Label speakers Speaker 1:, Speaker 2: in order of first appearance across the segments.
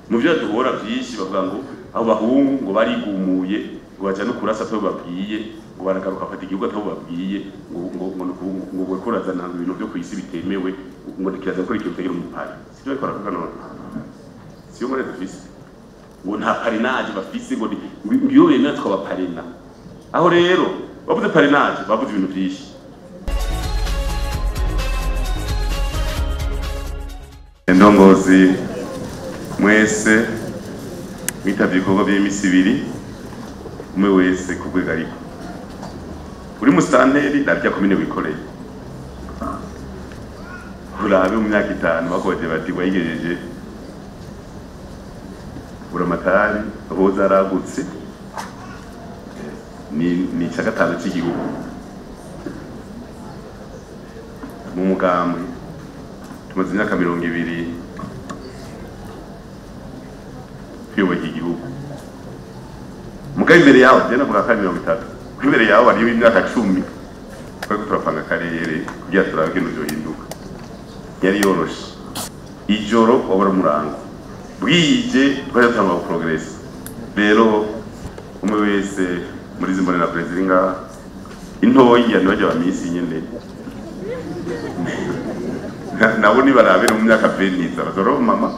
Speaker 1: mu byo duhora byinshi bavuga ngo abo bahungu ngo barigumuye ngo baja no kurasa to babwiye ngo baragaruka afata igihugu atabo babwiye ngo gukorazana ibintu byo kwisi bitemewe ngo ndikiraza gukora ikintu tegera mu pari sivyo bikora kuko none siyo muri dufise ngo nta parinaje bafise ngo ngiyo bene twaba parina aho rero bavuze parinaje bavuze ibintu byinshi endongozi mwese mwitavye ibikorwa by'imisi ibiri umwe wese kubwega ariko uri musitanteri navya komine wikoreye urabe mu myaka 5 bakoje bati wayigejeje buramatari hoza aragutse ni cya gatanu cy'igihugu mu mugambi tumaze imyaka 200 kwiyoboka igihugu mugabe imbere yawe jena kuva 30 imbere yawe ari imyaka 10 twari turapanga karere kugira turabe kintu cyo hinduka yari yoroshe ijoro wabura murango bwije twari tama progress rero umwe wese muri zimbone na presidinga intoyi ya nwaje bamisi nyene nabo ni barabe mu myaka 20 bazoro mama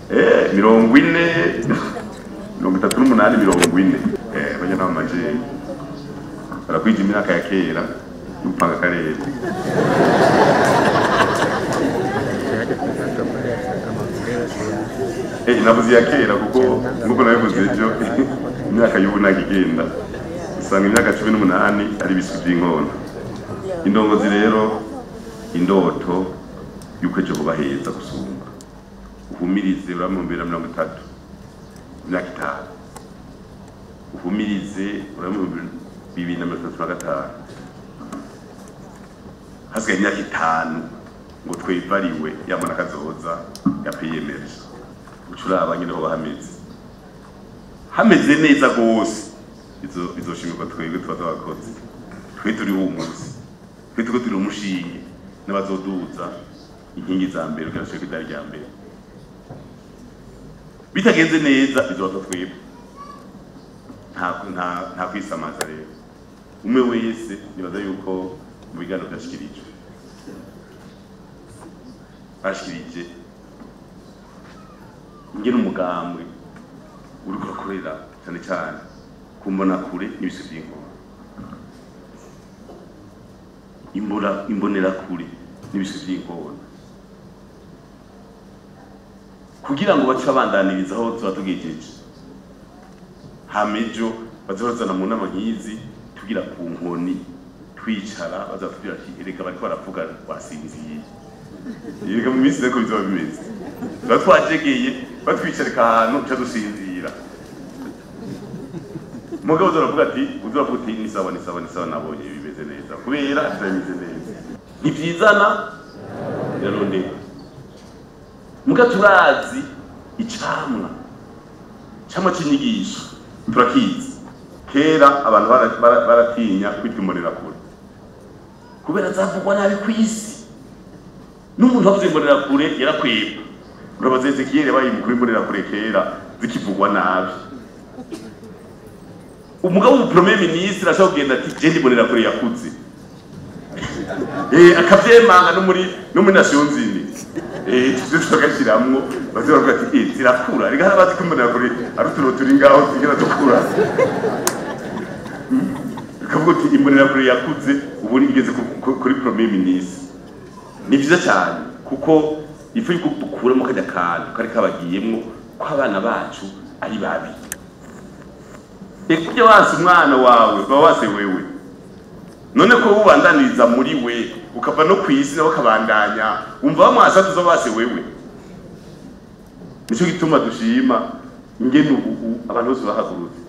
Speaker 1: 40 38 banya namaje barakwije imyaka ya kera upanga karere nabuzi ya kera kuko nguko nabivuze ejo imyaka y'ubu nagigenda usanga imyaka 18 ari bisu by'inkona indongozi rero indoto yuko ejo bubaheza gusumba uhumirize uramumbira 30 imyaka 5 uhumirize uramumbira 2035 hasigaye imyaka 5 ngo twevariwe yamana kazoza ya PMS ucuraba nyine ho hameze neza gose izoshimirwa twebwe twazabakoze twe turi umunsi twe turi umushinge n'abazoduza inkingi za mbere kandi idari rya mbere bitagenze neza izoza twebwe nta kwisamaza rero umwe wese nibaza yuko mu biganiro byashikirije bashikirije ngene umugambwe uri kukorera cyane cyane kumbona kure n'ibisi by'inkora imbonera kure n'ibisi by'inkora kugira ngo bace abandaniriza aho tuba tugejeje hamejo bazorozana mu nama nkizi tugira ku nkoni twicara bazatubwira ati ereka bariko baravuga wasinziye yega mu minsi reko bizoba bimeze batwajegeye batwicarika ahantu cyo dusinzira mugabo zaravuga ati uzovuga uti ni sawa nabonye bimeze neza kubera bimeze neza ntibyizana yaronde muga turazi icamwa cy'inyigisho turakizi kera abantu baratinya kwitwa imbonera kure kubera zavugwa nabi kwisi n'umuntu wavuze imbonera kure yarakweba urabaze Ezekiel yabaye umukuru imbonera kure kera zikivugwa nabi umugabo mu premier ministre ashaka kugenda ati je ndibonera kure yakuze akavyemanga no muri Nations Unies tukashiramwo bazovuga ati zirakura rega harabazi ko imbonera kure ari utuntu turi ngaho tigera dukura kavuga ati imbonera kure yakuze ubu igeze kuri premier ministre ni byiza cyane kuko ifu yuko dukuramo kajya kantu kari kabagiyemwo ko abana bacu ari babi ekuje wasi umwana wawe baba wase wewe none ko ubandaniriza muri we ukava no kwisi nawe kabandanya umva bamwasatu zo base wewe nico gituma dushima ingene ubu abantu bose bahagurutse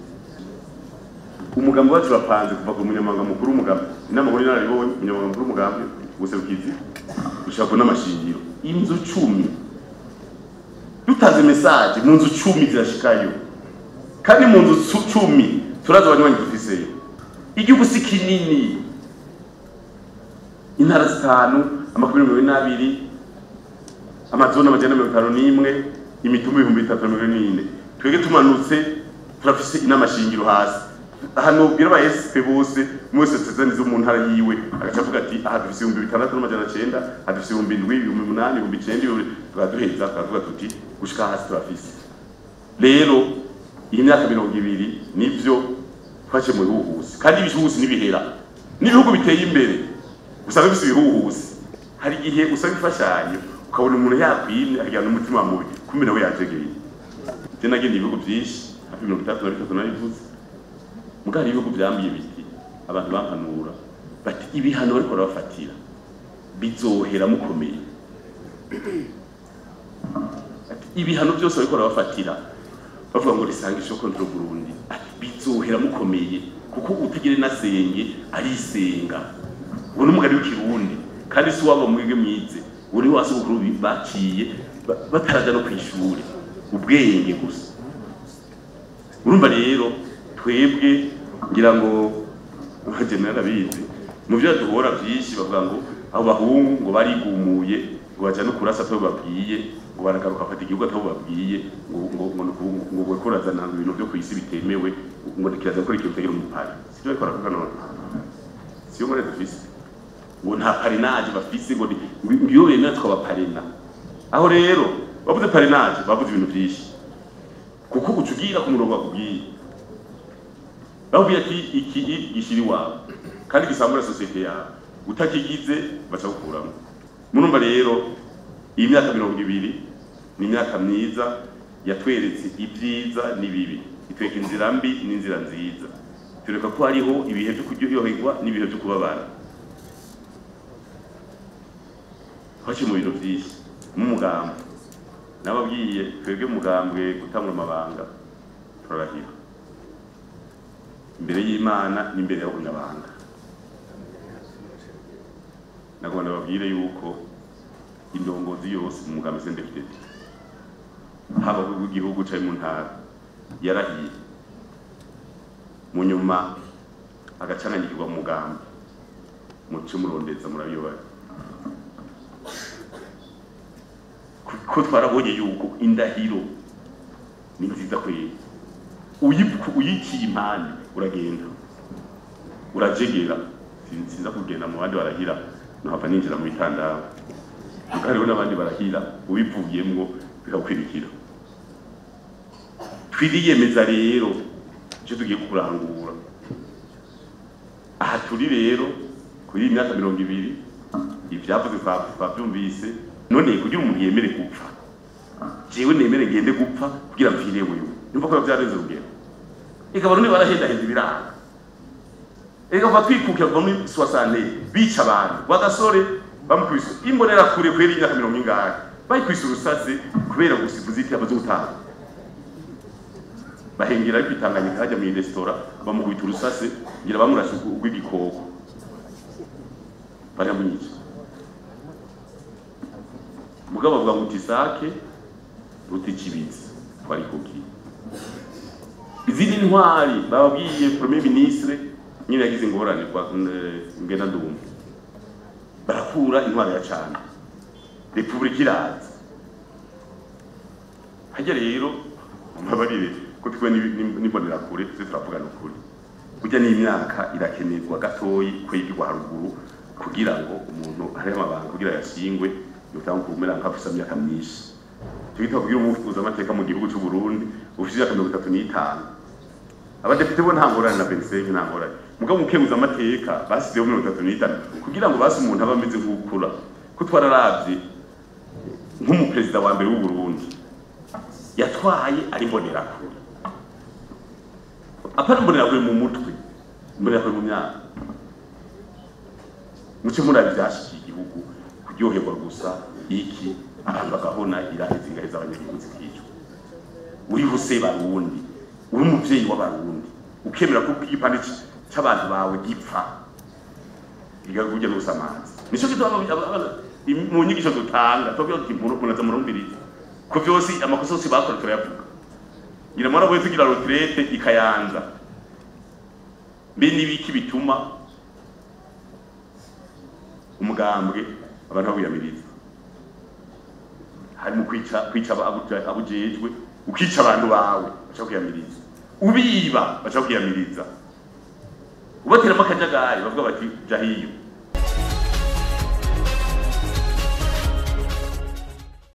Speaker 1: umugambo wacu rapanze kuva ku munyamanga mukuru umugambo inama muri naribonye umunyamanga mukuru umugambo guserukizi ushaka n'amashingiro inzu 10 dutanze message mu nzu 10 zirashikayo kandi mu nzu 10 turaza abanywanyi dufise igihugu si kinini intara 5 amakuru 22 amazona 51 imitumba 340 twege tumanutse turafise inamashingiro hasi hano bwira ba SP bose mwese tezani zo mu ntara yiwe agacavuga ati aha dufise 6,900 hadufise 7,800 7,900 tugaduheza tukavuga tuti gushika hasi turafise rero iyi myaka 20 nivyo twace mu bihuhusi kandi ibihuhusi nibihera n'ibihugu biteye imbere usanga bifise ibihuhusi hari igihe usanga ifashanyo ukabona umuntu yakwimye agira n'umutima mubi kumbe nawe yategeye je nagenda ibihugu byinshi hafi 33 narivuze mugari ibihugu byambiye biti abantu bampanura bati ibihano bariko barabafatira bizohera mukomeye ibihano byose bariko barabafatira bavuga ngo risangisho contre Burundi bizohera mukomeye kuko utegere nasenge ari isenga ubona umugari w'ikirundi kandi si wabo mwige mwize uri wase bukuru baciye bataraja no kwishuri ubwenge gusa urumva rero twebwe ngira ngo general bizi mu byo duhora byinshi bavuga ngo abo bahungu ngo barigumuye ngo baje no kurasa to babwiye ngo baragaruka afata igihugu atabo babwiye ngo gukorazana ibintu byo kwisi bitemewe ngo dikiraza ko ikintu tegera mu pari sibyo bikora kuko none siyo muri dufise ngo nta parrainage bafise ngo ngiyo bemera twabaparena aho rero bavuze parrainage bavuze ibintu byinshi kuko ucugira ku murongo bakubwiye babwiye ati iki gishiri wawe kandi gisambura societe yawe utakigize baca gukuramo murumva rero iyi myaka 20 ni imyaka myiza yatweretse ibyiza n'ibibi itweka inzira mbi n'inzira nziza tureka ko hariho ibihe byo kuryoherwa n'ibihe byo kubabara haje mu bintu byinshi mu mugambo nababwiye twebwe mugambwe gutangura amabanga turarahira imbere y'Imana n'imbere y'abanyabanga nagomba babwire yuko indongozi yose mu mugambi sendefite haba w'igihugu cyaje mu ntara yarahiye mu nyuma agacanganyikirwa mu mugambi muce murondeza murabiyobara ko twarabonye yuko indahiro ni nziza kweye uyikiye impande uragenda urajegera sinza kugenda mu bandi barahira no hava ninjira mu bitandaro ukariho n'abandi barahira ubivuyemwo bikakwirikira twiriyemeza rero cyo tugiye kurangura aha turi rero kuri imyaka 20 ibyavuze twabyumvise none kugira umuntu yemere gupfa jewe nemere ngende gupfa kugira mpfire wewe nimba ko byarenze urugero ega barundi barahenda ibiranga ega batwikukira kuva muri 60 bica abantu bagasore bamukubise imbonera kure kwera imyaka 100 bayikwise urusase kubera gusifuza iti abazo gutaha bahengera kwitanganya hajya mu restaurant bamukubita urusase ngira bamurashe ugw'igikoko baramunyica mugabo bavuga ngo tisake rutikibitse bari kuki izindi ntwari babwiye premier ministre nyine yagize ingorane kwa ngena ndumva barakura intwari ya cyane republika iraza hajya rero mabarire ko twe nibonera kure turavuga n'ukuri kujya n'imyaka irakenerwa gatoyi kwigirwa haruguru kugira ngo umuntu ari amabanga kugira yashingwe yotanga kumera nk'afisa myaka myinshi twita kugira umufuza amateka mu gihugu cy'u Burundi ufite 35 abadepite bo ntangorane na 25 ntangorane mugabo mukemuza amateka basizeho 35 kugira ngo basi umuntu abameze nk'ukura ko twararavye nk'umuperezida wa mbere w'u Burundi yatwaye ari mbonera kure apana mbonera kure mu mutwe mbonera kure mu myaka muce murabyashiki igihugu kuryoherwa gusa iki abantu bagahona iraheze ingaheza abanyagihugu zikicwa uri huse barundi uri umuvyeyi w'abarundi ukemera ko igipande cy'abantu bawe gipfa igakujya n'usamazi nico kitwa mu nyigisho dutanga tobyo kimurukunaza murumbiriza ko byose amakosa yose bakora turayavuga ngira mara bwe tugira retraite ikayanza mbe nibiki bituma umugambwe abantu babuyamiriza hari mu kwica abujejwe ukica abantu bawe baca kuyamiriza ubiba baca kuyamiriza ubateramo akajagari bavuga bati jahiyo